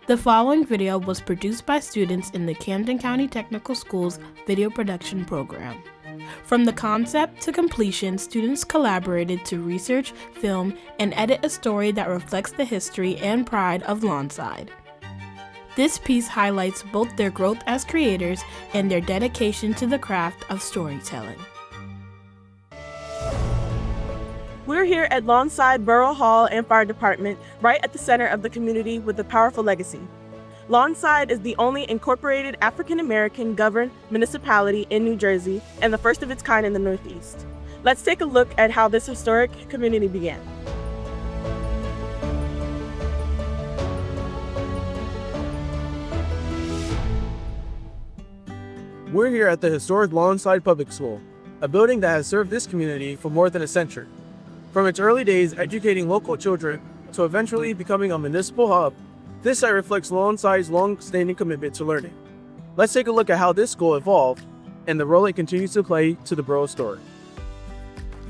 The following video was produced by students in the Camden County Technical School's video production program. From the concept to completion, students collaborated to research, film, and edit a story that reflects the history and pride of Lawnside. This piece highlights both their growth as creators and their dedication to the craft of storytelling. We're here at Lawnside Borough Hall and Fire Department, right at the center of the community with a powerful legacy. Lawnside is the only incorporated African-American governed municipality in New Jersey and the first of its kind in the Northeast. Let's take a look at how this historic community began. We're here at the historic Lawnside Public School, a building that has served this community for more than a century. From its early days educating local children to eventually becoming a municipal hub, this site reflects Lawnside's long-standing commitment to learning. Let's take a look at how this school evolved and the role it continues to play to the borough's story.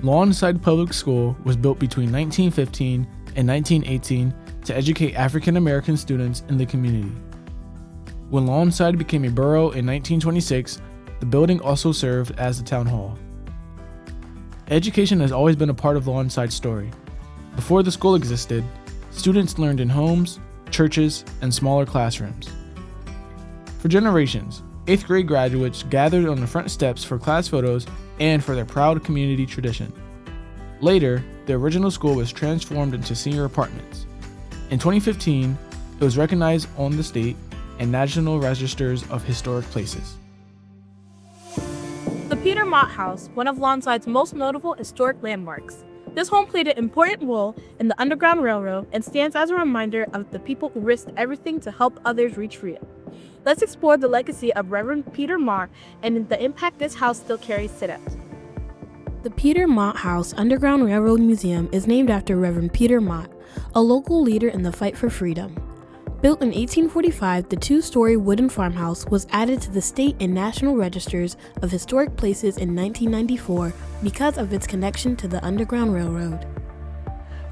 Lawnside Public School was built between 1915 and 1918 to educate African American students in the community. When Lawnside became a borough in 1926, the building also served as the town hall. Education has always been a part of Lawnside's story. Before the school existed, students learned in homes, churches, and smaller classrooms. For generations, 8th grade graduates gathered on the front steps for class photos and for their proud community tradition. Later, the original school was transformed into senior apartments. In 2015, it was recognized on the state and national registers of historic places. The Peter Mott House, one of Lawnside's most notable historic landmarks. This home played an important role in the Underground Railroad and stands as a reminder of the people who risked everything to help others reach freedom. Let's explore the legacy of Reverend Peter Mott and the impact this house still carries today. The Peter Mott House Underground Railroad Museum is named after Reverend Peter Mott, a local leader in the fight for freedom. Built in 1845, the two-story wooden farmhouse was added to the state and national registers of historic places in 1994 because of its connection to the Underground Railroad.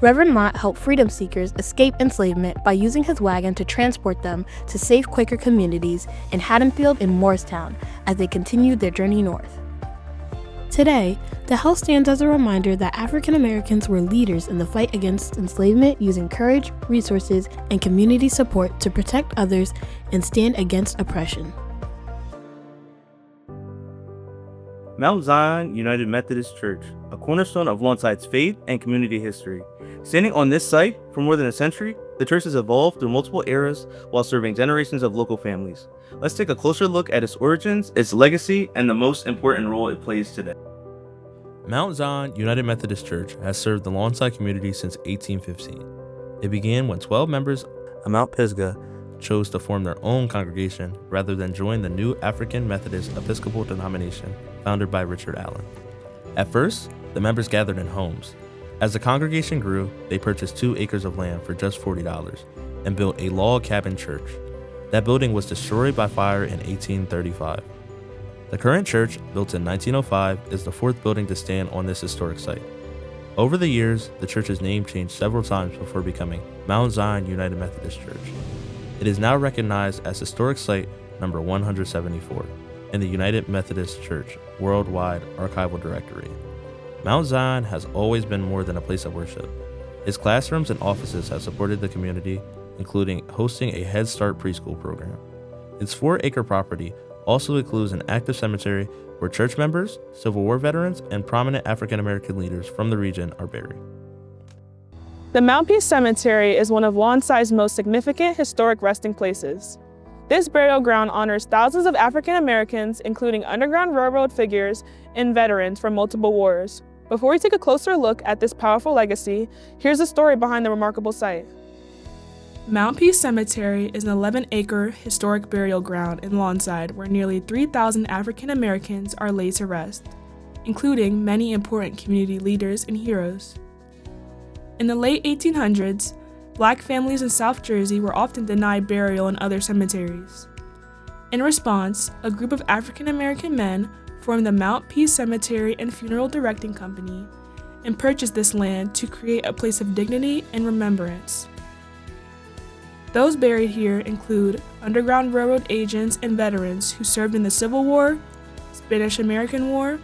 Reverend Mott helped freedom seekers escape enslavement by using his wagon to transport them to safe Quaker communities in Haddonfield and Morristown as they continued their journey north. Today, the house stands as a reminder that African Americans were leaders in the fight against enslavement, using courage, resources, and community support to protect others and stand against oppression. Mount Zion United Methodist Church, a cornerstone of Lawnside's faith and community history. Standing on this site for more than a century, the church has evolved through multiple eras while serving generations of local families. Let's take a closer look at its origins, its legacy, and the most important role it plays today. Mount Zion United Methodist Church has served the Lawnside community since 1815. It began when 12 members of Mount Pisgah chose to form their own congregation rather than join the new African Methodist Episcopal denomination founded by Richard Allen. At first, the members gathered in homes. As the congregation grew, they purchased 2 acres of land for just $40 and built a log cabin church. That building was destroyed by fire in 1835. The current church, built in 1905, is the 4th building to stand on this historic site. Over the years, the church's name changed several times before becoming Mount Zion United Methodist Church. It is now recognized as Historic Site number 174 in the United Methodist Church Worldwide Archival Directory. Mount Zion has always been more than a place of worship. Its classrooms and offices have supported the community, including hosting a Head Start preschool program. Its 4-acre property also includes an active cemetery where church members, Civil War veterans, and prominent African American leaders from the region are buried. The Mount Peace Cemetery is one of Lawnside's most significant historic resting places. This burial ground honors thousands of African Americans, including Underground Railroad figures and veterans from multiple wars. Before we take a closer look at this powerful legacy, here's the story behind the remarkable site. Mount Peace Cemetery is an 11-acre historic burial ground in Lawnside where nearly 3,000 African Americans are laid to rest, including many important community leaders and heroes. In the late 1800s, Black families in South Jersey were often denied burial in other cemeteries. In response, a group of African American men formed the Mount Peace Cemetery and Funeral Directing Company and purchased this land to create a place of dignity and remembrance. Those buried here include Underground Railroad agents and veterans who served in the Civil War, Spanish-American War,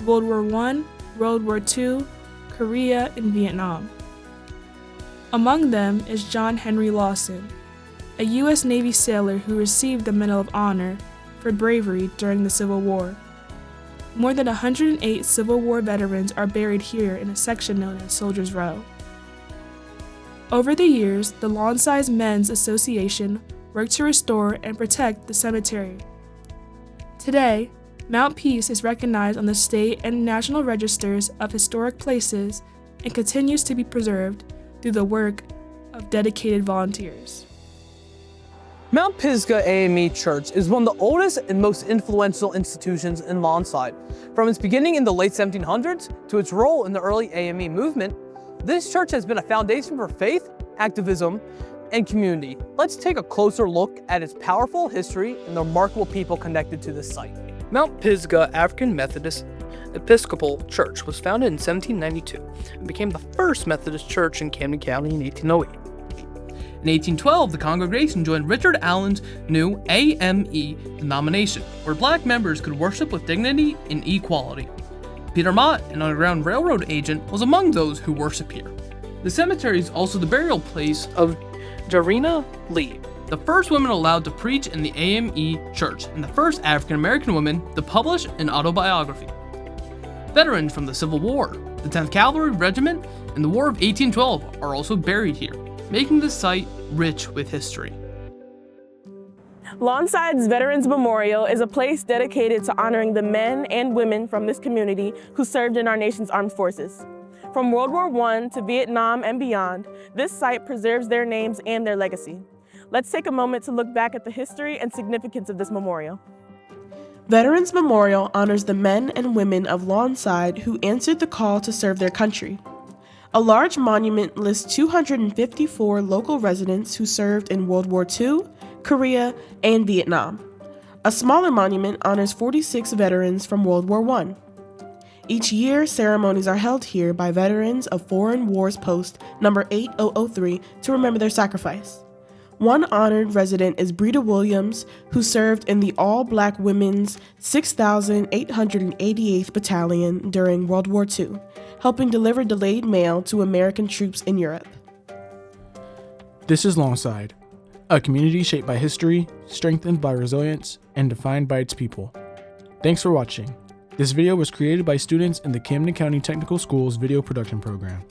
World War I, World War II, Korea, and Vietnam. Among them is John Henry Lawson, a U.S. Navy sailor who received the Medal of Honor for bravery during the Civil War. More than 108 Civil War veterans are buried here in a section known as Soldiers Row. Over the years, the Lawnside Men's Association worked to restore and protect the cemetery. Today, Mount Peace is recognized on the state and national registers of historic places and continues to be preserved through the work of dedicated volunteers. Mount Pisgah AME Church is one of the oldest and most influential institutions in Lawnside. From its beginning in the late 1700s to its role in the early AME movement, this church has been a foundation for faith, activism, and community. Let's take a closer look at its powerful history and the remarkable people connected to this site. Mount Pisgah African Methodist Episcopal Church was founded in 1792 and became the first Methodist church in Camden County in 1808. In 1812, the congregation joined Richard Allen's new AME denomination, where black members could worship with dignity and equality. Peter Mott, an Underground Railroad agent, was among those who worship here. The cemetery is also the burial place Of Jarena Lee. the first woman allowed to preach in the AME church, and the first African American woman to publish an autobiography. Veterans from the Civil War, the 10th Cavalry Regiment, and the War of 1812 are also buried here, making the site rich with history. Lawnside's Veterans Memorial is a place dedicated to honoring the men and women from this community who served in our nation's armed forces. From World War I to Vietnam and beyond, this site preserves their names and their legacy. Let's take a moment to look back at the history and significance of this memorial. Veterans Memorial honors the men and women of Lawnside who answered the call to serve their country. A large monument lists 254 local residents who served in World War II, Korea, and Vietnam. A smaller monument honors 46 veterans from World War I. Each year, ceremonies are held here by veterans of Foreign Wars Post number 8003 to remember their sacrifice. One honored resident is Breda Williams, who served in the all-black women's 6,888th Battalion during World War II, helping deliver delayed mail to American troops in Europe. This is Lawnside, a community shaped by history, strengthened by resilience, and defined by its people. Thanks for watching. This video was created by students in the Camden County Technical School's video production program.